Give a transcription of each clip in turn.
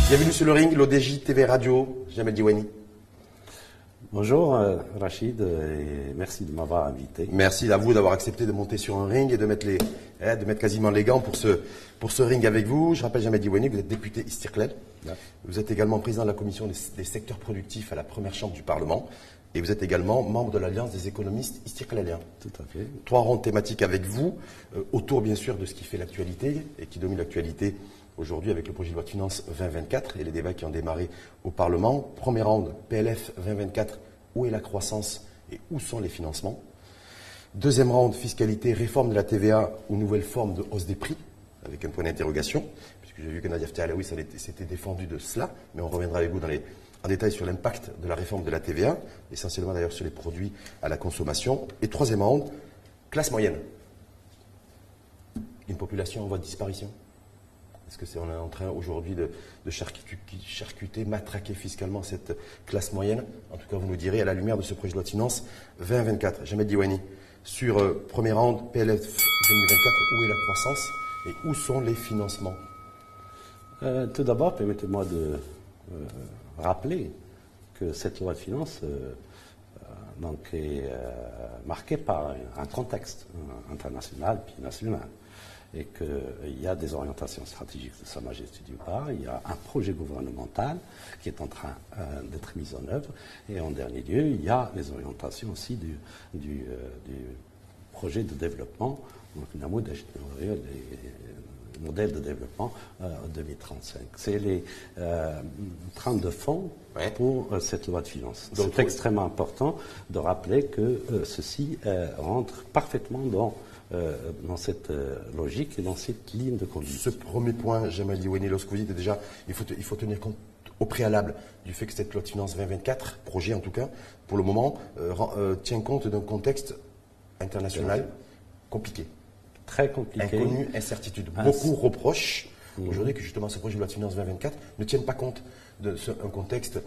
Bienvenue sur le ring, l'ODJ TV Radio, Jamel Diouani. Bonjour Rachid et merci de m'avoir invité. Merci à vous d'avoir accepté de monter sur un ring et de mettre quasiment les gants pour ce ring avec vous. Je rappelle Jamel Diouani, vous êtes député Istiqlal. Vous êtes également président de la commission des secteurs productifs à la première chambre du Parlement. Et vous êtes également membre de l'Alliance des économistes Istiqlaliens. Tout à fait. 3 rondes thématiques avec vous, autour bien sûr de ce qui fait l'actualité et qui domine l'actualité aujourd'hui avec le projet de loi de finances 2024 et les débats qui ont démarré au Parlement. Première ronde, PLF 2024, où est la croissance et où sont les financements? Deuxième ronde, fiscalité, réforme de la TVA ou nouvelle forme de hausse des prix, avec un point d'interrogation, puisque j'ai vu que Nadia Alaoui s'était défendu de cela, mais on reviendra avec vous en détail sur l'impact de la réforme de la TVA, essentiellement d'ailleurs sur les produits à la consommation. Et troisième ronde, classe moyenne. Une population en voie de disparition. Est-ce qu'on est en train aujourd'hui de charcuter, matraquer fiscalement cette classe moyenne? En tout cas, vous nous direz à la lumière de ce projet de loi de finances 2024. Jamel Diouani, sur première ronde, PLF 2024, où est la croissance et où sont les financements? Tout d'abord, permettez-moi de rappeler que cette loi de finances est marquée par un contexte international puis national. Et qu'il y a des orientations stratégiques de Sa Majesté d'une part, il y a un projet gouvernemental qui est en train d'être mis en œuvre, et en dernier lieu, il y a les orientations aussi du projet de développement, donc le modèle de développement 2035. C'est les trames de fond pour cette loi de finances. C'est extrêmement important de rappeler que ceci rentre parfaitement dans cette logique et dans cette ligne de conduite. Ce premier point, Jamel Diouani, lorsque vous dites déjà, il faut tenir compte au préalable du fait que cette loi de finances 2024, projet en tout cas, pour le moment, tient compte d'un contexte international compliqué. Très compliqué. Inconnu, incertitude. Beaucoup reprochent aujourd'hui que justement ce projet de loi de finances 2024 ne tienne pas compte d'un contexte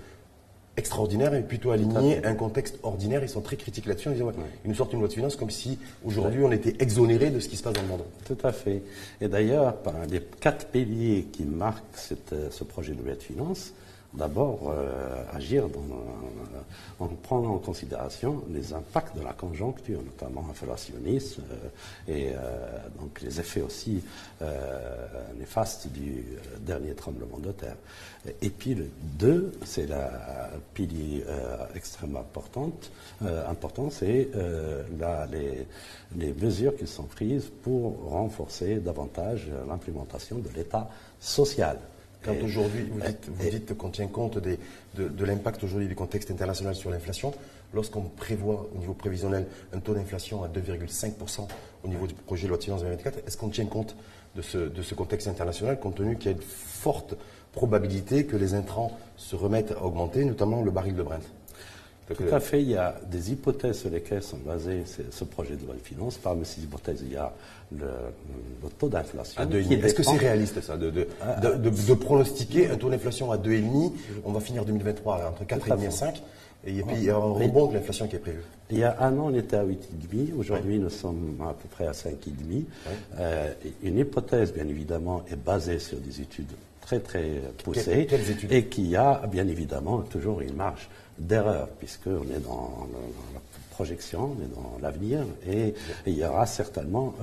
extraordinaire et plutôt aligné un contexte ordinaire. Ils sont très critiques là-dessus. Ils nous sortent une loi de finances comme si aujourd'hui on était exonéré de ce qui se passe dans le monde. Tout à fait. Et d'ailleurs, par les 4 piliers qui marquent ce projet de loi de finances, d'abord agir en prenant en considération les impacts de la conjoncture, notamment inflationniste et donc les effets aussi néfastes du dernier tremblement de terre. Et puis le 2, c'est la pilier extrêmement important, c'est les mesures qui sont prises pour renforcer davantage l'implémentation de l'État social. Quand aujourd'hui, vous dites qu'on tient compte de l'impact aujourd'hui du contexte international sur l'inflation, lorsqu'on prévoit au niveau prévisionnel un taux d'inflation à 2,5% au niveau du projet de loi de finances 2024, est-ce qu'on tient compte de ce contexte international, compte tenu qu'il y a une forte probabilité que les intrants se remettent à augmenter, notamment le baril de Brent? Tout à fait, il y a des hypothèses sur lesquelles sont basés ce projet de loi de finances. Parmi ces hypothèses, il y a le taux d'inflation. Est-ce que c'est réaliste ça, de pronostiquer un taux d'inflation à 2,5? On va finir 2023 entre 4,5 et 5, et puis il y a un rebond de l'inflation qui est prévu. Il y a un an, on était à 8,5. Aujourd'hui, nous sommes à peu près à 5,5. Une hypothèse, bien évidemment, est basée sur des études très, très poussées. Quelles études? Et qui a, bien évidemment, toujours une marge d'erreur, puisqu'on est dans la projection, on est dans l'avenir, et il y aura certainement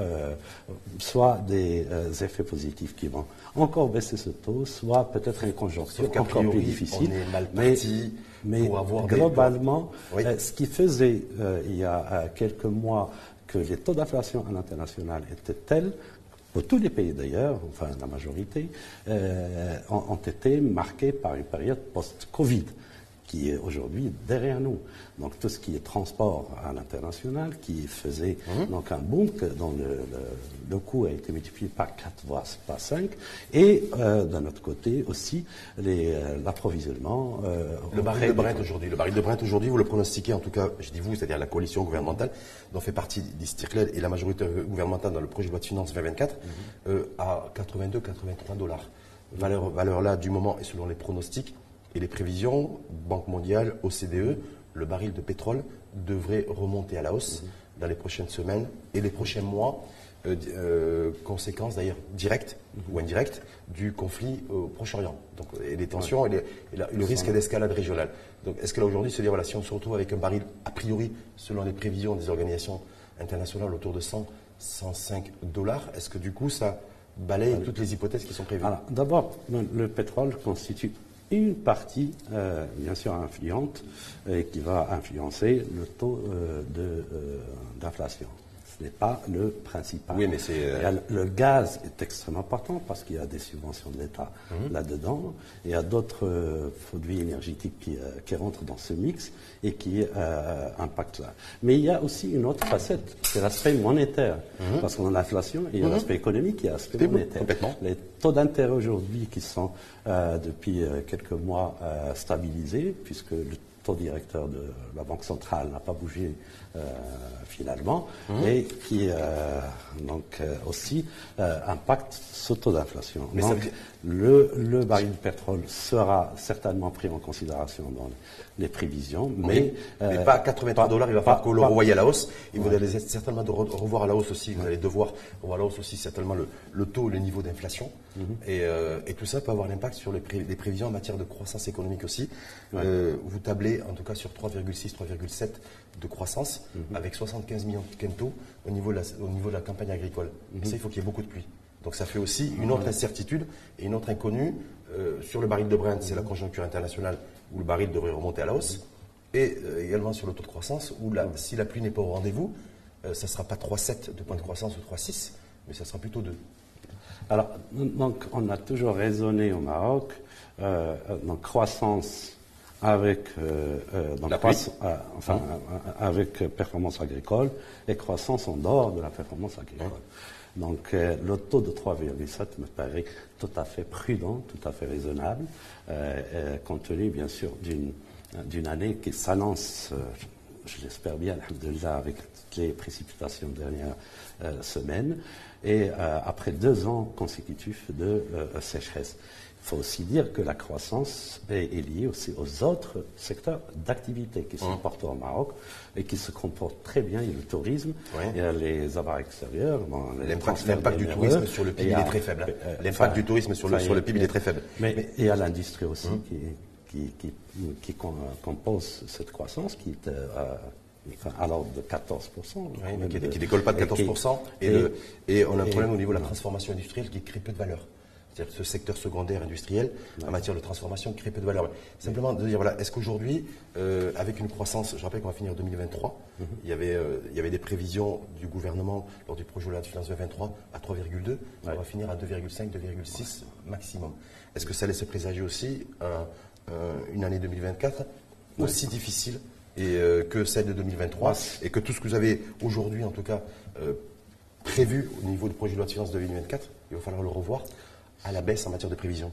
soit des effets positifs qui vont encore baisser ce taux, soit peut-être une conjoncture encore plus difficile. On est mal parti pour avoir globalement, ce qui faisait il y a quelques mois que les taux d'inflation à l'international étaient tels, pour tous les pays d'ailleurs, enfin la majorité, ont été marqués par une période post-Covid, qui est aujourd'hui derrière nous. Donc tout ce qui est transport à l'international, qui faisait donc un boom, dont le coût a été multiplié par 4 voire par 5, et d'un autre côté aussi l'approvisionnement. Le baril de Brent aujourd'hui, vous le pronostiquez, en tout cas, je dis vous, c'est-à-dire la coalition gouvernementale, dont fait partie d'Istiqlal et la majorité gouvernementale dans le projet de loi de finances 2024, à 82-83 dollars. Valeur là du moment et selon les pronostics et les prévisions, Banque mondiale, OCDE, le baril de pétrole devrait remonter à la hausse dans les prochaines semaines et les prochains mois, conséquences d'ailleurs directes ou indirectes du conflit au Proche-Orient. Donc, et les tensions et le risque d'escalade régionale. Donc, est-ce que là aujourd'hui, se dire, voilà, si on se retrouve avec un baril, a priori, selon les prévisions des organisations internationales, autour de 100, 105 $, est-ce que du coup, ça balaye toutes les hypothèses qui sont prévues? Alors, d'abord, le pétrole constitue une partie, bien sûr, influente, et qui va influencer le taux d'inflation. Ce n'est pas le principal. Oui, mais c'est. Le gaz est extrêmement important parce qu'il y a des subventions de l'État là-dedans. Il y a d'autres produits énergétiques qui rentrent dans ce mix et qui impactent ça. Mais il y a aussi une autre facette, c'est l'aspect monétaire. Parce qu'on a l'inflation et il y a l'aspect économique et l'aspect monétaire. Les taux d'intérêt aujourd'hui qui sont depuis quelques mois stabilisés, puisque le taux directeur de la Banque centrale n'a pas bougé finalement, et qui donc aussi impacte ce taux d'inflation. Donc le baril de pétrole sera certainement pris en considération dans les prévisions, mais pas à 83 $, il va falloir que le revoie à la hausse. Et vous allez certainement revoir à la hausse aussi, vous allez devoir revoir à la hausse aussi certainement le taux, le niveau d'inflation. Et tout ça peut avoir un impact sur les prévisions en matière de croissance économique aussi. Vous tablez en tout cas sur 3,6, 3,7 de croissance, avec 75 millions de quintaux au niveau de la campagne agricole. Et ça, il faut qu'il y ait beaucoup de pluie. Donc ça fait aussi une autre incertitude et une autre inconnue sur le baril de Brent, c'est la conjoncture internationale où le baril devrait remonter à la hausse, et également sur le taux de croissance où si la pluie n'est pas au rendez-vous, ça ne sera pas 3,7 de point de croissance ou 3,6, mais ça sera plutôt 2. Alors, donc, on a toujours raisonné au Maroc, donc croissance avec, avec performance agricole et croissance en dehors de la performance agricole. Donc, le taux de 3,7 me paraît tout à fait prudent, tout à fait raisonnable, compte tenu, bien sûr, d'une année qui s'annonce, je l'espère bien, alhamdoulilah, avec toutes les précipitations des dernières semaines, et après 2 ans consécutifs de sécheresse. Il faut aussi dire que la croissance est liée aussi aux autres secteurs d'activité qui sont importants au Maroc et qui se comportent très bien. Il y a le tourisme, il y a les avoirs extérieurs. L'impact du tourisme sur le PIB est très faible. L'impact du tourisme sur le PIB est très faible. Mais il y a l'industrie aussi qui compose cette croissance qui est à l'ordre de 14%. Mais qui ne décolle pas de 14%. Et on a un problème au niveau de la transformation industrielle qui crée peu de valeur. C'est-à-dire que ce secteur secondaire industriel, en matière de transformation, crée peu de valeur. Simplement de dire, voilà, est-ce qu'aujourd'hui, avec une croissance, je rappelle qu'on va finir 2023, il y avait des prévisions du gouvernement lors du projet de loi de finances 2023 à 3,2, on va finir à 2,5, 2,6 maximum. Est-ce que ça laisse présager aussi une année 2024 aussi difficile que celle de 2023 et que tout ce que vous avez aujourd'hui, en tout cas, prévu au niveau du projet de loi de finances 2024, il va falloir le revoir à la baisse en matière de prévision?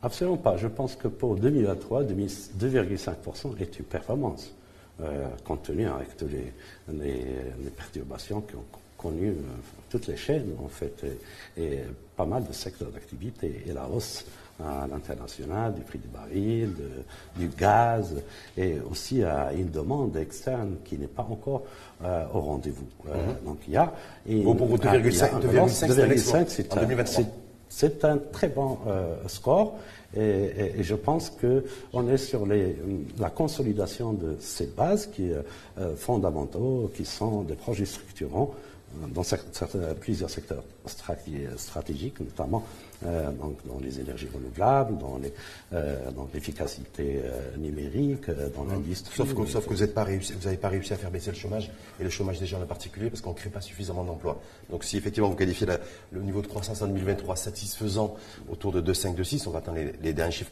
Absolument pas. Je pense que pour 2023, 2,5% est une performance, compte tenu avec toutes les perturbations qui ont connu toutes les chaînes, en fait, et pas mal de secteurs d'activité, et la hausse à l'international du prix du baril, du gaz, et aussi à une demande externe qui n'est pas encore au rendez-vous. Donc il y a... pour vous, 2,5, c'est en 2023. C'est un très bon score et je pense qu'on est sur la consolidation de ces bases qui fondamentaux, qui sont des projets structurants dans plusieurs secteurs stratégiques, notamment dans les énergies renouvelables, dans l'efficacité numérique, dans l'industrie. Sauf que vous n'avez pas réussi à faire baisser le chômage, et le chômage des jeunes en particulier, parce qu'on ne crée pas suffisamment d'emplois. Donc si effectivement vous qualifiez le niveau de croissance en 2023 satisfaisant autour de 2,5, 2,6, on va attendre les derniers chiffres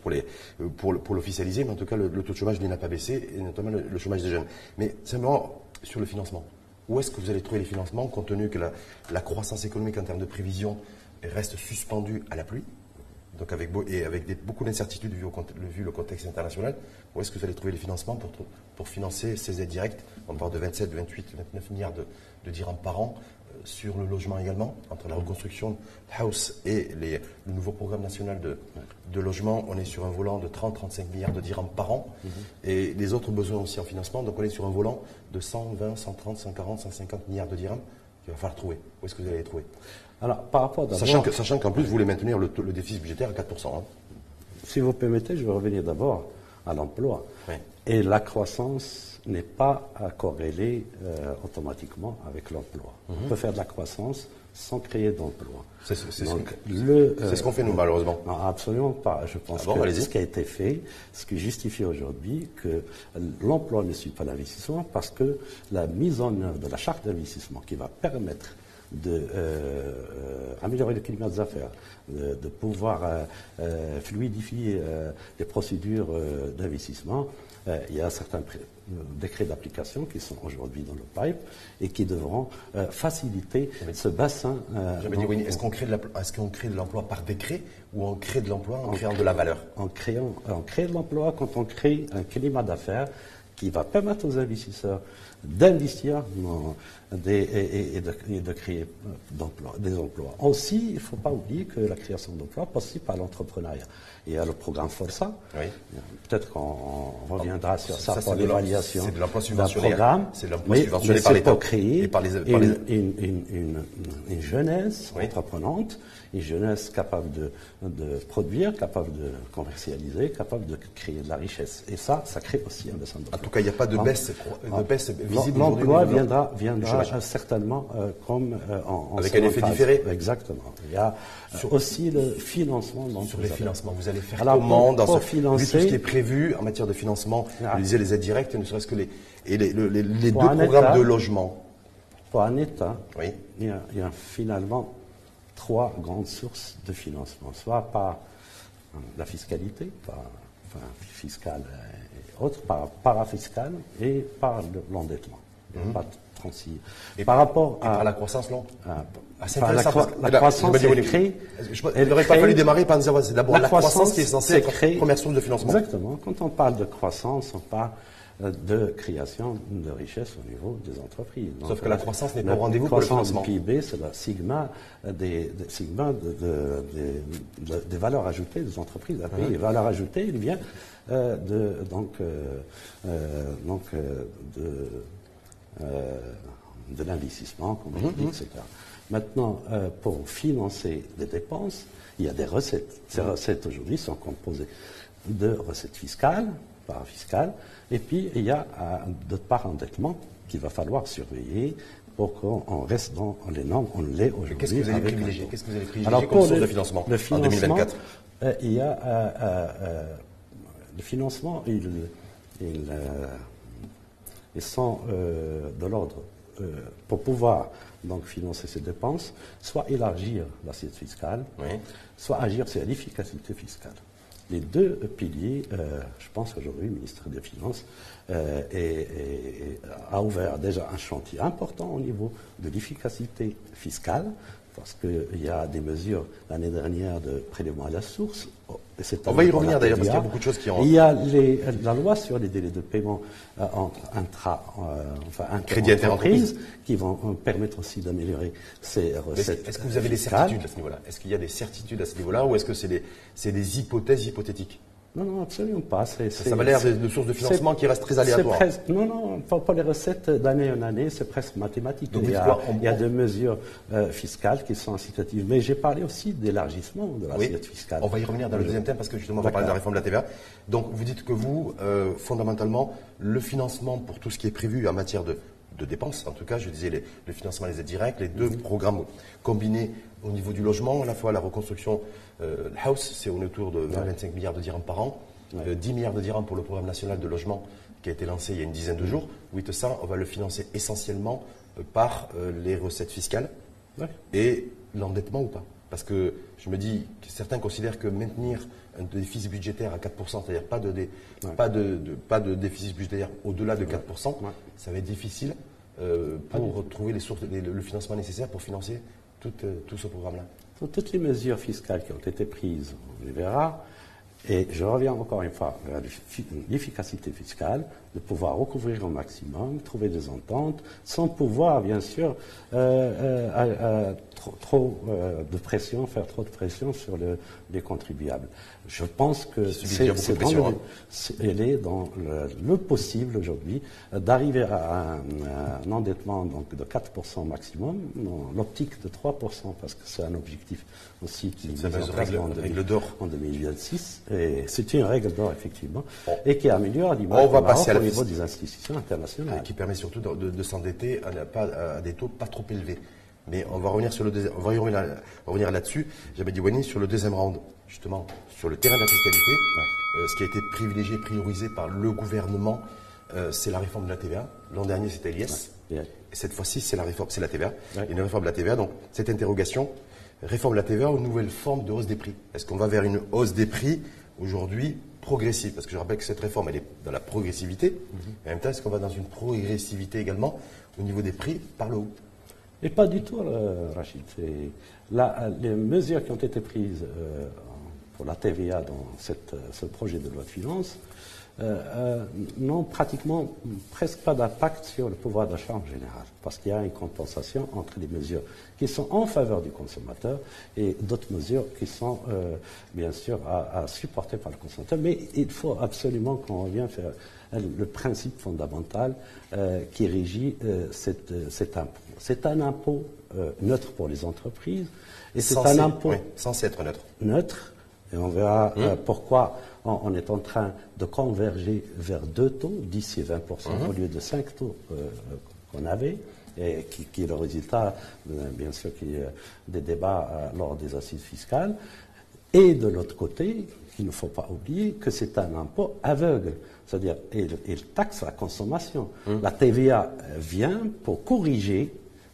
pour l'officialiser, mais en tout cas le taux de chômage n'a pas baissé, et notamment le chômage des jeunes. Mais simplement sur le financement. Où est-ce que vous allez trouver les financements, compte tenu que la croissance économique en termes de prévision reste suspendue à la pluie? Donc avec beaucoup d'incertitudes vu le contexte international, où est-ce que vous allez trouver les financements pour financer ces aides directes? On parle de 27, 28, 29 milliards de dirhams par an sur le logement également, entre la reconstruction House et le nouveau programme national de logement. On est sur un volant de 30-35 milliards de dirhams par an et les autres besoins aussi en financement. Donc on est sur un volant de 120, 130, 140, 150 milliards de dirhams qu'il va falloir trouver. Où est-ce que vous allez les trouver? Alors, par rapport sachant qu'en plus, vous voulez maintenir le déficit budgétaire à 4%. Hein. Si vous permettez, je vais revenir d'abord à l'emploi. Oui. Et la croissance n'est pas corrélée automatiquement avec l'emploi. On peut faire de la croissance sans créer d'emploi. C'est ce qu'on fait nous, malheureusement. Non, absolument pas. Je pense que ce qui a été fait, ce qui justifie aujourd'hui que l'emploi ne suit pas l'investissement, parce que la mise en œuvre de la charte d'investissement qui va permettre d'améliorer le climat des affaires, de pouvoir fluidifier les procédures d'investissement. Il y a certains décrets d'application qui sont aujourd'hui dans le pipe et qui devront faciliter ce bassin. Est-ce qu'on crée de l'emploi par décret ou on crée de l'emploi en créant de la valeur? On crée de l'emploi quand on crée un climat d'affaires qui va permettre aux investisseurs d'investir et de créer des emplois. Aussi, il ne faut pas oublier que la création d'emplois passe par l'entrepreneuriat. Il y a le programme Força. Oui. Peut-être qu'on reviendra sur ça pour l'évaluation d'un programme. C'est de l'emploi subventionné par l'État. Pour créer une jeunesse entreprenante, une jeunesse capable de produire, capable de commercialiser, capable de créer de la richesse. Et ça crée aussi un bassin d'emploi. En tout cas, il n'y a pas de baisse visible. L'emploi viendra certainement comme avec un effet différé. Exactement. Il y a aussi le financement. Sur les financements, vous allez faire comment dans vu tout ce qui est prévu en matière de financement, vous disiez les aides directes, ne serait-ce que les deux programmes de logement. Pour un État, il y a finalement 3 grandes sources de financement, soit par la fiscalité, fiscale et autres, par parafiscale et par l'endettement. Pas 36. Et par la croissance, non la croissance, elle crée. Il n'aurait pas fallu démarrer par dire c'est d'abord la croissance qui est censée être la première source de financement. Exactement. Quand on parle de croissance, on parle de création de richesse au niveau des entreprises. Donc, sauf que la croissance n'est pas au rendez-vous pour le financement. La croissance du PIB, c'est la sigma des valeurs ajoutées des entreprises. Les valeurs ajoutées, il vient de l'investissement, comme on dit, etc. Maintenant, pour financer des dépenses, il y a des recettes. Ces recettes aujourd'hui sont composées de recettes fiscales, parafiscales, et puis il y a d'autre part endettement qu'il va falloir surveiller pour qu'on reste dans les normes. On l'est aujourd'hui. Qu'est-ce que vous allez privilégier comme source de financement en 2024? Il y a le financement, ils sont de l'ordre pour pouvoir donc financer ces dépenses, soit élargir l'assiette fiscale, soit agir sur l'efficacité fiscale. Les deux piliers, je pense qu'aujourd'hui, le ministre des Finances a ouvert déjà un chantier important au niveau de l'efficacité fiscale, parce qu'il y a des mesures l'année dernière de prélèvement à la source. On va y revenir d'ailleurs, parce qu'il y a beaucoup de choses qui ont... Il y a la loi sur les délais de paiement entre crédit interentreprises qui vont permettre aussi d'améliorer ces recettes. Est-ce que vous avez des certitudes à ce niveau-là? Est-ce qu'il y a des certitudes à ce niveau-là, ou est-ce que c'est des hypothèses hypothétiques? Non, absolument pas. Ça m'a l'air de sources de financement qui restent très aléatoires. Non, pas les recettes d'année en année, c'est presque mathématique. Donc, il y a des mesures fiscales qui sont incitatives. Mais j'ai parlé aussi d'élargissement de l'assiette fiscale. On va y revenir dans le deuxième thème, parce que justement, on va parler de la réforme de la TVA. Donc, vous dites que vous, fondamentalement, le financement pour tout ce qui est prévu en matière de dépenses, en tout cas, je disais le financement des aides directes, les deux programmes combinés au niveau du logement, à la fois la reconstruction House, c'est autour de 25 milliards de dirhams par an, 10 milliards de dirhams pour le programme national de logement qui a été lancé il y a une dizaine de jours. Oui, tout ça, on va le financer essentiellement par les recettes fiscales et l'endettement ou pas. Parce que je me dis que certains considèrent que maintenir un déficit budgétaire à 4%, c'est-à-dire pas de déficit budgétaire au-delà de 4%, ça va être difficile pour trouver les sources, le financement nécessaire pour financer tout ce programme-là? Toutes les mesures fiscales qui ont été prises, on les verra. Et je reviens encore une fois à l'efficacité fiscale, de pouvoir recouvrir au maximum, trouver des ententes, sans pouvoir, bien sûr, trop de pression, faire trop de pression sur les contribuables. Je pense que elle est dans le possible aujourd'hui d'arriver à un endettement donc de 4% maximum, dans l'optique de 3%, parce que c'est un objectif aussi qui est en 2026. Et c'est une règle d'or, effectivement, et qui améliore l'image au niveau des institutions internationales. Qui permet surtout de s'endetter à des taux pas trop élevés. Mais on va revenir sur revenir là-dessus. J'avais dit, Wani, sur le deuxième round, justement, sur le terrain de la fiscalité, ce qui a été privilégié, priorisé par le gouvernement, c'est la réforme de la TVA. L'an dernier, c'était l'IS. Et cette fois-ci, c'est la TVA. Une réforme de la TVA. Donc, cette interrogation, réforme de la TVA ou nouvelle forme de hausse des prix? Est-ce qu'on va vers une hausse des prix aujourd'hui progressive? Parce que je rappelle que cette réforme, elle est dans la progressivité. Mais en même temps, est-ce qu'on va dans une progressivité également au niveau des prix par le haut? Et pas du tout, Rachid. Les mesures qui ont été prises pour la TVA dans ce projet de loi de finances n'ont pratiquement presque pas d'impact sur le pouvoir d'achat en général, parce qu'il y a une compensation entre les mesures qui sont en faveur du consommateur et d'autres mesures qui sont bien sûr à supporter par le consommateur. Mais il faut absolument qu'on revienne faire le principe fondamental qui régit cet impôt. C'est un impôt neutre pour les entreprises et c'est un impôt censé être neutre. Neutre, et on verra pourquoi on est en train de converger vers 2 taux, 10 et 20%, au lieu de 5 taux qu'on avait, et qui est le résultat, bien sûr, des débats lors des assises fiscales. Et de l'autre côté, il ne faut pas oublier que c'est un impôt aveugle, c'est-à-dire il taxe la consommation. La TVA vient pour corriger,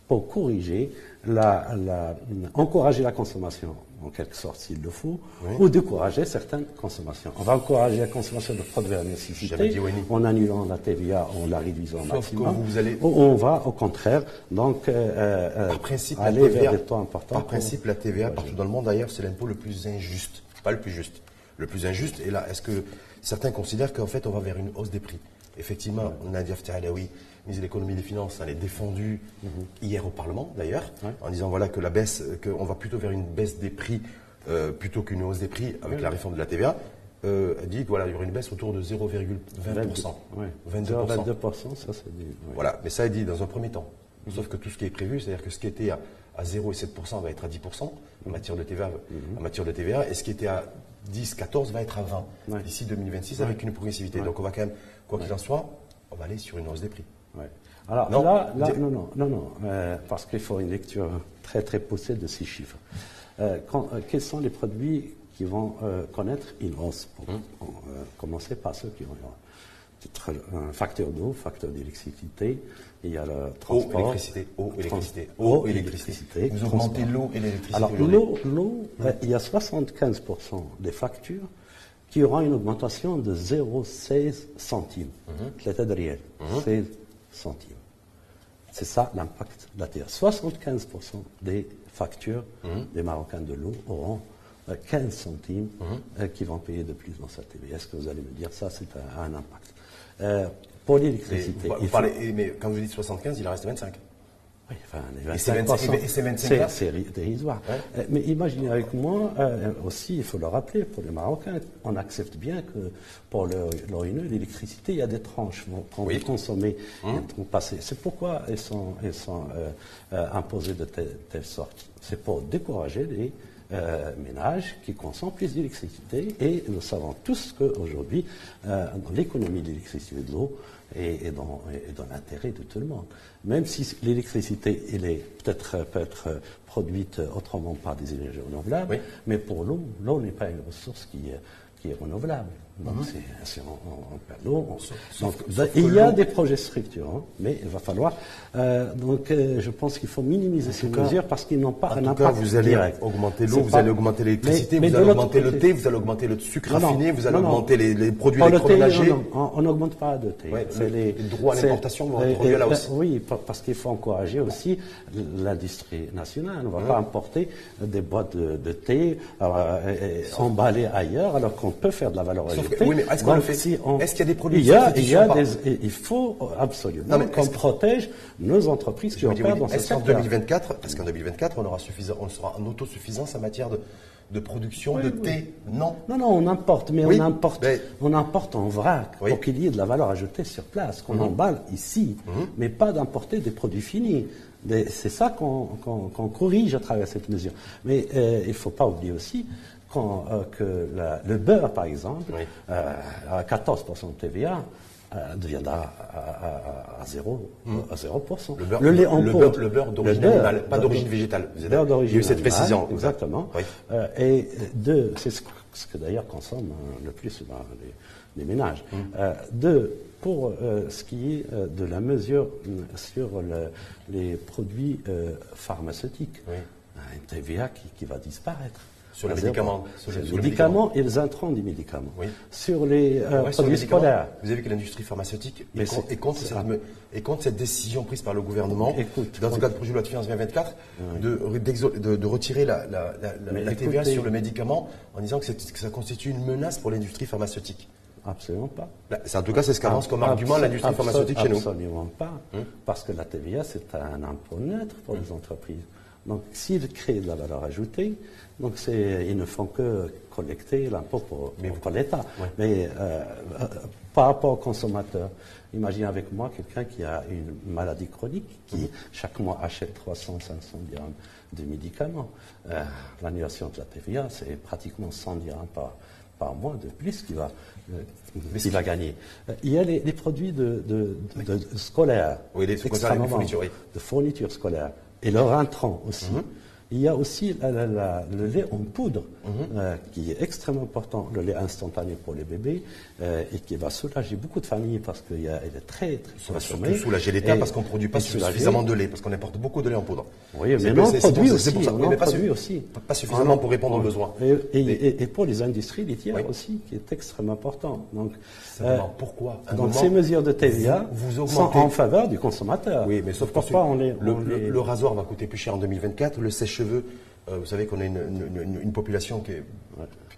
encourager la consommation, en quelque sorte, s'il le faut, ou décourager certaines consommations. On va encourager la consommation de produits à nécessité en annulant la TVA, en la réduisant au maximum. On va, au contraire, donc, aller vers des taux importants. Par principe, la TVA, partout dans le monde, d'ailleurs, c'est l'impôt le plus injuste. Pas le plus juste. Le plus injuste. Et là, est-ce que certains considèrent qu'en fait, on va vers une hausse des prix? Effectivement, Nadia Ftalaoui, ministre de l'économie et des finances, elle est défendue hier au Parlement, d'ailleurs, en disant voilà que la baisse, qu'on va plutôt vers une baisse des prix plutôt qu'une hausse des prix avec la réforme de la TVA. Elle dit qu'il voilà, y aura une baisse autour de 0,20%. 22%, ça c'est dit. Voilà, mais ça est dit dans un premier temps. Sauf que tout ce qui est prévu, c'est-à-dire que ce qui était à 0 et 7% va être à 10% en matière de TVA, et ce qui était à 10, 14 va être à 20 d'ici 2026 avec une progressivité. Donc on va quand même, quoi qu'il en soit, on va aller sur une hausse des prix. Alors non, parce qu'il faut une lecture très très poussée de ces chiffres. Quels sont les produits qui vont connaître une hausse? Pour commencer par ceux qui ont peut-être un facteur d'eau, facteur d'électricité, il y a le transport. Eau, électricité. Vous augmentez l'eau et l'électricité. Alors l'eau, il y a 75% des factures qui auront une augmentation de 0,16 centimes. 16 centimes. C'est ça l'impact de la TVA. 75% des factures des Marocains de l'eau auront 15 centimes qui vont payer de plus dans sa TVA. Est-ce que vous allez me dire ça, c'est un impact? Pour l'électricité. Mais quand vous dites 75, il en reste 25. Oui, enfin, les 25%, c'est dérisoire. Mais imaginez avec moi, aussi, il faut le rappeler, pour les Marocains, on accepte bien que pour l'ONU, l'électricité, il y a des tranches qu'on veut consommer. C'est pourquoi elles sont imposées de telle sorte. C'est pour décourager les ménages qui consomment plus d'électricité. Et nous savons tous qu'aujourd'hui, dans l'économie de l'électricité et de l'eau, et dans l'intérêt de tout le monde. Même si l'électricité peut être produite autrement par des énergies renouvelables, mais pour l'eau n'est pas une ressource qui est renouvelable. Donc c'est en perd l'eau. Il y a des projets structurants, mais il va falloir. Je pense qu'il faut minimiser ces mesures parce qu'ils n'ont pas un impact vous allez direct. Augmenter l'eau, vous allez augmenter l'électricité, vous allez augmenter le thé, vous allez augmenter le sucre raffiné, vous allez augmenter les produits électroménagers. On n'augmente pas de thé. Les droits à l'importation vont être revus là aussi. Oui, parce qu'il faut encourager aussi l'industrie nationale. On ne va pas importer des boîtes de thé emballées ailleurs, alors qu'on peut faire de la valeur ajoutée. Oui, mais est-ce qu'on le fait? Est-ce qu'il y a des produits il faut absolument qu'on protège nos entreprises qui opèrent dans ce secteur. Est-ce qu'en 2024, parce qu'en 2024, on sera en autosuffisance en matière de production de thé? Non. Non, on importe, mais on importe en vrac pour qu'il y ait de la valeur ajoutée sur place, qu'on emballe ici, mais pas d'importer des produits finis. C'est ça qu'on corrige à travers cette mesure. Mais il ne faut pas oublier aussi que le beurre, par exemple, à 14% de TVA, deviendra à 0%. Le lait en poudre. Le beurre d'origine animale, pas d'origine végétale. Il y a eu cette précision. Exactement. Oui. Et c'est ce que d'ailleurs consomment le plus souvent les ménages. Pour ce qui est de la mesure sur les produits pharmaceutiques, une TVA qui va disparaître. Sur les médicaments. Sur les médicaments et les intrants des médicaments. Oui. Sur les produits scolaires. Vous avez vu que l'industrie pharmaceutique est contre cette décision prise par le gouvernement, dans le cadre du projet de loi de finances 2024, de retirer la TVA sur le médicament en disant que ça constitue une menace pour l'industrie pharmaceutique. Absolument pas. En tout cas, c'est ce qu'avance comme argument l'industrie pharmaceutique chez nous. Absolument pas. Parce que la TVA, c'est un impôt neutre pour les entreprises. Donc, s'ils créent de la valeur ajoutée, ils ne font que collecter l'impôt pour l'État. Ouais. Mais par rapport aux consommateurs, imaginez avec moi quelqu'un qui a une maladie chronique, qui chaque mois achète 300, 500 dirhams de médicaments. L'annulation de la TVA, c'est pratiquement 100 dirhams par mois de plus qu'il va gagner. Il y a les produits de scolaires, de fournitures scolaires, et leur intrant aussi. Il y a aussi le lait en poudre, qui est extrêmement important, le lait instantané pour les bébés, et qui va soulager beaucoup de familles parce qu'il est très, très consommé. Surtout soulager l'État parce qu'on ne produit pas suffisamment de lait, parce qu'on importe beaucoup de lait en poudre. Oui, mais on produit aussi. Pas suffisamment pour répondre aux besoins. Et pour les industries laitières aussi, qui est extrêmement important. Donc, pourquoi ces mesures de TVA sont en faveur du consommateur. Oui, mais sauf le rasoir va coûter plus cher en 2024, le sèche-cheveux, vous savez qu'on a une population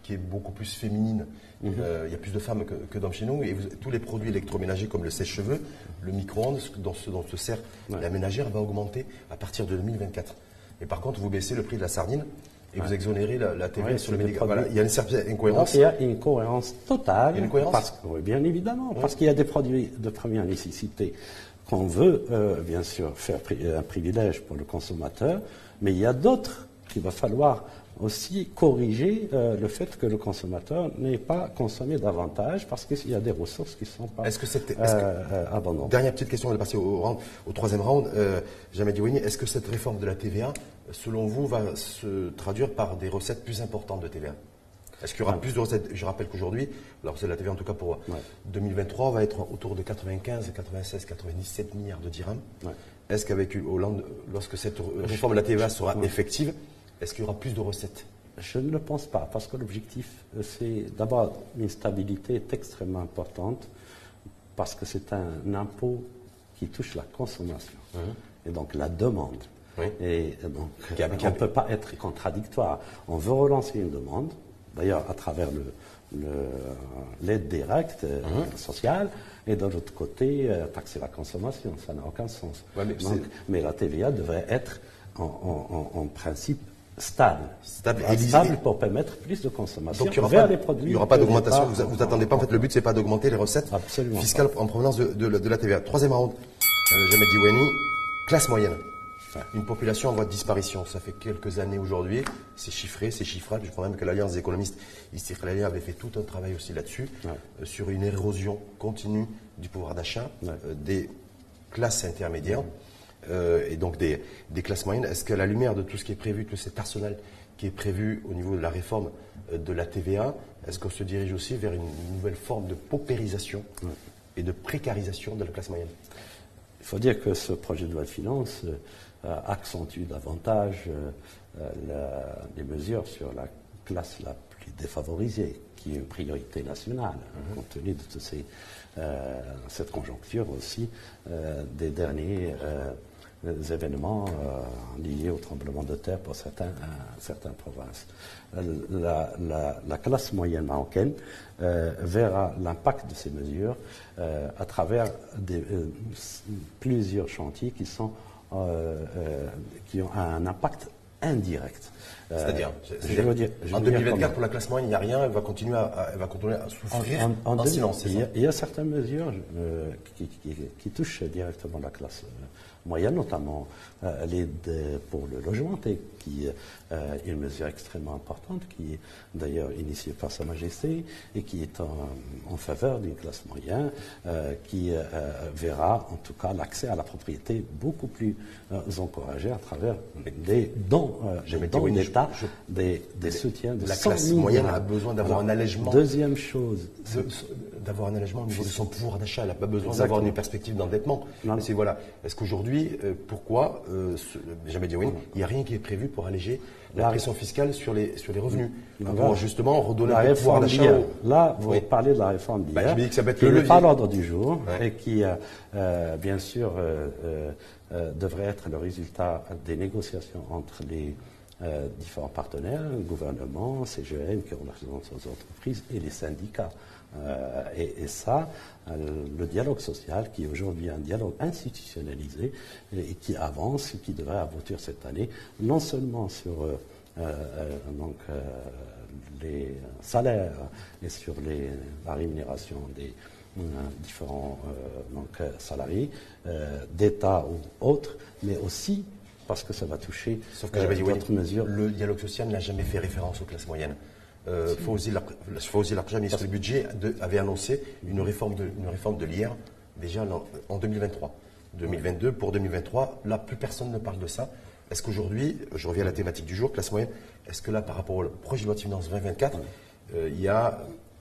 qui est beaucoup plus féminine. Il y a plus de femmes que d'hommes chez nous. Et tous les produits électroménagers comme le sèche-cheveux, le micro-ondes, dont se sert la ménagère, va augmenter à partir de 2024. Et par contre, vous baissez le prix de la sardine et vous exonérez la TVA sur le médicament. Voilà, il y a une certaine incohérence. Il y a une cohérence totale. Il y a une cohérence oui, bien évidemment. Parce qu'il y a des produits de première nécessité qu'on veut, bien sûr, faire un privilège pour le consommateur. Mais il y a d'autres qu'il va falloir aussi corriger le fait que le consommateur n'ait pas consommé davantage parce qu'il y a des ressources qui ne sont pas abondantes. Dernière petite question, on va passer au troisième round. Jamel Diouani, est-ce que cette réforme de la TVA, selon vous, va se traduire par des recettes plus importantes de TVA? Est-ce qu'il y aura plus de recettes? Je rappelle qu'aujourd'hui, la recette de la TVA, en tout cas pour 2023, va être autour de 95, 96, 97 milliards de dirhams. Est-ce qu'avec Hollande, lorsque cette réforme de la TVA sera effective, est-ce qu'il y aura plus de recettes? Je ne le pense pas, parce que l'objectif, c'est d'abord une stabilité extrêmement importante, parce que c'est un impôt qui touche la consommation, et donc la demande. Et donc, on ne peut pas être contradictoire. On veut relancer une demande, d'ailleurs à travers l'aide directe sociale, et de l'autre côté, taxer la consommation. Ça n'a aucun sens. Mais la TVA devrait être en principe stable pour permettre plus de consommation vers les produits. Il n'y aura pas d'augmentation. Vous n'attendez pas. En fait, le but, c'est pas d'augmenter les recettes fiscales en provenance de la TVA. Troisième round, Jamel Diouani, classe moyenne. Une population en voie de disparition. Ça fait quelques années aujourd'hui. C'est chiffré, c'est chiffrable. Je crois même que l'Alliance des économistes israéliens avait fait tout un travail aussi là-dessus, sur une érosion continue du pouvoir d'achat des classes intermédiaires. et donc des classes moyennes, est-ce qu'à la lumière de tout ce qui est prévu, tout cet arsenal qui est prévu au niveau de la réforme de la TVA, est-ce qu'on se dirige aussi vers une nouvelle forme de paupérisation et de précarisation de la classe moyenne? Il faut dire que ce projet de loi de finances accentue davantage les mesures sur la classe la plus défavorisée, qui est une priorité nationale, compte tenu de toute cette conjoncture aussi des derniers événements liés au tremblement de terre pour certaines provinces. La classe moyenne marocaine verra l'impact de ces mesures à travers plusieurs chantiers qui ont un impact indirect. C'est-à-dire, en 2024, pour la classe moyenne, il n'y a rien, elle va continuer à souffrir en silence. Il y a certaines mesures qui touchent directement la classe moyenne, notamment l'aide pour le logement, qui est une mesure extrêmement importante, qui est d'ailleurs initiée par Sa Majesté et qui est en faveur d'une classe moyenne qui verra en tout cas l'accès à la propriété beaucoup plus encouragé à travers des dons d'État, des soutiens de la classe moyenne a besoin d'avoir un allègement. Deuxième chose, d'avoir un allègement au niveau de son pouvoir d'achat. Elle n'a pas besoin d'avoir une perspective d'endettement. Est-ce qu'aujourd'hui, pourquoi, jamais dit oui, il n'y a rien qui est prévu pour alléger la pression fiscale sur les revenus, pour justement redonner un pouvoir d'achat. Là, vous parlez de la réforme d'hier, qui n'est pas à l'ordre du jour et qui, bien sûr, devrait être le résultat des négociations entre les différents partenaires, le gouvernement, CGN, qui représente les entreprises, et les syndicats. Et ça, le dialogue social, qui est aujourd'hui un dialogue institutionnalisé et qui avance et qui devrait aboutir cette année, non seulement sur les salaires et sur la rémunération des différents salariés d'État ou autres, mais aussi parce que ça va toucher d'autres mesures. Le dialogue social n'a jamais fait référence aux classes moyennes. Fawzi Larja, ministre du Budget, avait annoncé une réforme de l'IR déjà en 2023. 2022, pour 2023, là, plus personne ne parle de ça. Est-ce qu'aujourd'hui, je reviens à la thématique du jour, classe moyenne, est-ce que là, par rapport au projet de loi de finances 2024, il n'y a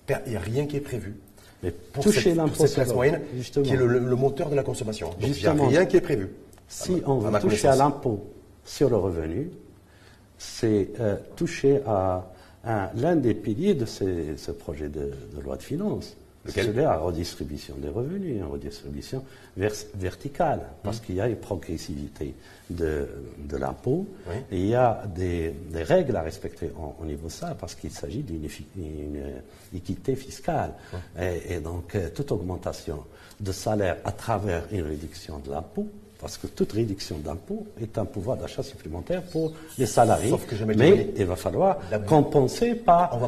rien qui est prévu pour cette classe moyenne, qui est le moteur de la consommation? Donc, il n'y a rien qui est prévu. Si on veut toucher à l'impôt sur le revenu, c'est toucher à l'un des piliers de ce projet de loi de finances. C'est la redistribution des revenus, une redistribution verticale, parce qu'il y a une progressivité de l'impôt, et il y a des règles à respecter au niveau de ça, parce qu'il s'agit d'une équité fiscale. Et donc, toute augmentation de salaire à travers une réduction de l'impôt, parce que toute réduction d'impôt est un pouvoir d'achat supplémentaire pour les salariés. Mais il va falloir compenser par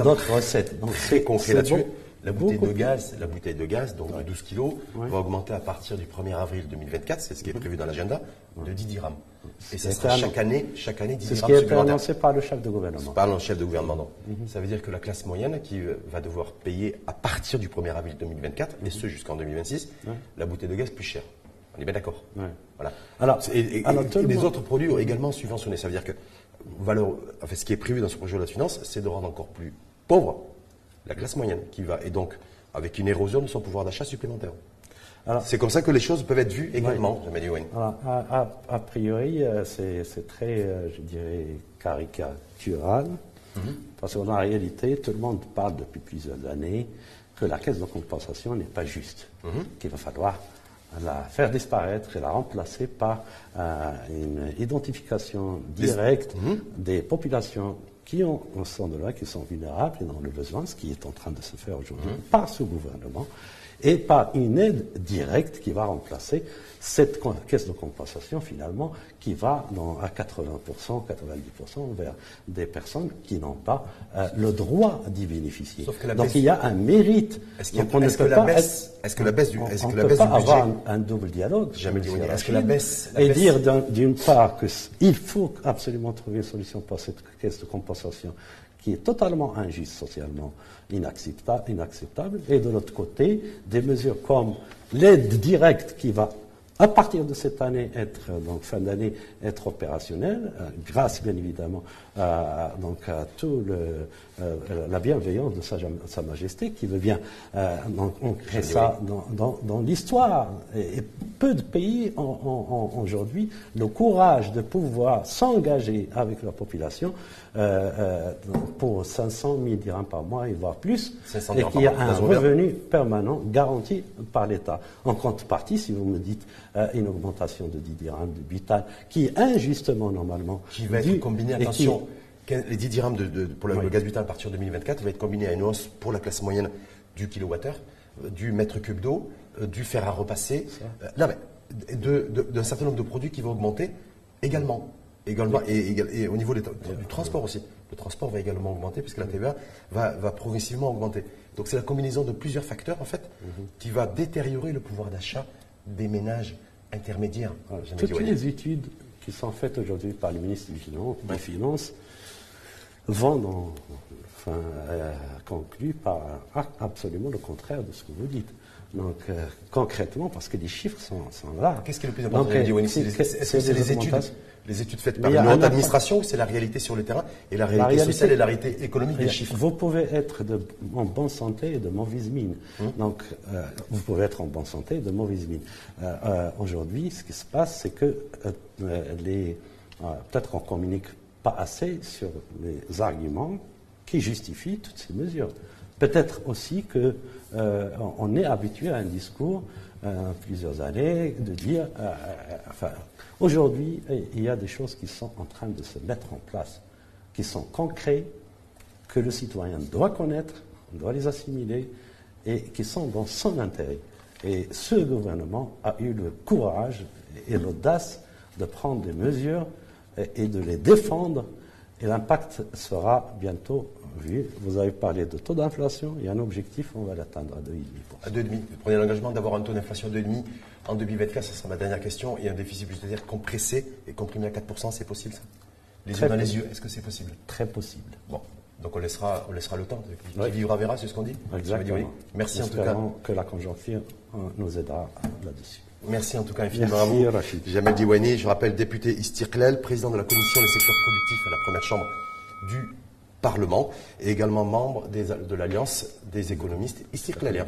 d'autres recettes. Donc, très concret là-dessus. La bouteille de gaz, donc de 12 kilos, va augmenter à partir du 1er avril 2024, c'est ce qui est prévu dans l'agenda, de 10 dirhams. Et ça sera chaque année 10 dirhams supplémentaires. C'est ce qui a été annoncé par le chef de gouvernement. Par le chef de gouvernement, non. Ça veut dire que la classe moyenne, qui va devoir payer à partir du 1er avril 2024, et ce jusqu'en 2026, la bouteille de gaz plus chère. On est bien d'accord. Voilà. Alors, les autres produits ont également subventionné. Ça veut dire que ce qui est prévu dans ce projet de loi de finances, c'est de rendre encore plus pauvre la classe moyenne, et donc avec une érosion de son pouvoir d'achat supplémentaire. C'est comme ça que les choses peuvent être vues également, a priori, c'est très, je dirais, caricatural, parce qu'en réalité, tout le monde parle depuis plusieurs années que la caisse de compensation n'est pas juste, qu'il va falloir la faire disparaître et la remplacer par une identification directe des populations qui ont un sang de loi, qui sont vulnérables et dans le besoin, ce qui est en train de se faire aujourd'hui par ce gouvernement, et par une aide directe qui va remplacer cette caisse de compensation finalement qui va à 80%, 90% vers des personnes qui n'ont pas le droit d'y bénéficier. Donc il y a un mérite. Est-ce que la baisse du budget avoir un double dialogue? Est-ce que la baisse et dire d'une part qu'il faut absolument trouver une solution pour cette caisse de compensation qui est totalement injuste, socialement inacceptable, et de l'autre côté, des mesures comme l'aide directe qui va à partir de cette année, donc fin d'année, être opérationnel, grâce bien évidemment donc à tout la bienveillance de Sa Majesté qui veut bien donc ancrer ça dans l'histoire. Et peu de pays ont aujourd'hui le courage de pouvoir s'engager avec leur population pour 500 000 dirhams par mois et voire plus, et qu'il y a un revenu permanent garanti par l'État. En contrepartie, si vous me dites une augmentation de 10 dirhams de butal, qui est injustement normalement... Qui va être combinée, attention, les 10 dirhams pour le gaz butal à partir de 2024 va être combiné à une hausse pour la classe moyenne du kilowattheure, du mètre cube d'eau, du fer à repasser, d'un certain nombre de produits qui vont augmenter également. Et au niveau du transport aussi. Le transport va également augmenter puisque la TVA va progressivement augmenter. Donc c'est la combinaison de plusieurs facteurs en fait qui va détériorer le pouvoir d'achat des ménages intermédiaires. Toutes les études qui sont faites aujourd'hui par le ministre des Finances vont concluent par absolument le contraire de ce que vous dites. Donc, concrètement, parce que les chiffres sont là. Qu'est-ce qui est le plus important? Est-ce que c'est les études faites par une haute administration ou c'est la réalité sur le terrain et la réalité sociale et la réalité économique des chiffres? Vous pouvez être en bonne santé et de mauvaise mine. Donc, vous pouvez être en bonne santé et de mauvaise mine. Aujourd'hui, ce qui se passe, c'est que peut-être qu'on ne communique pas assez sur les arguments qui justifient toutes ces mesures. Peut-être aussi que on est habitué à un discours plusieurs années de dire aujourd'hui il y a des choses qui sont en train de se mettre en place, qui sont concrètes, que le citoyen doit connaître, doit les assimiler et qui sont dans son intérêt. Et ce gouvernement a eu le courage et l'audace de prendre des mesures et de les défendre, et l'impact sera bientôt vu. Vous avez parlé de taux d'inflation, il y a un objectif, on va l'atteindre à 2,5%. À 2,5%. Vous prenez l'engagement d'avoir un taux d'inflation de 2,5% en 2024, ce sera ma dernière question, et un déficit budgétaire compressé et comprimé à 4%, c'est possible ça? Les yeux dans les yeux, est-ce que c'est possible? Très possible. Bon, donc on laissera le temps. Qui vivra verra, c'est ce qu'on dit? Exactement. Oui. Merci en tout cas. Que la conjoncture nous aidera là-dessus. Merci en tout cas infiniment à vous. Rachid. Jamel Diouani, je rappelle député Istiqlal, président de la commission des secteurs productifs à la première chambre du Parlement et également membre de l'Alliance des économistes Istiqlaliens.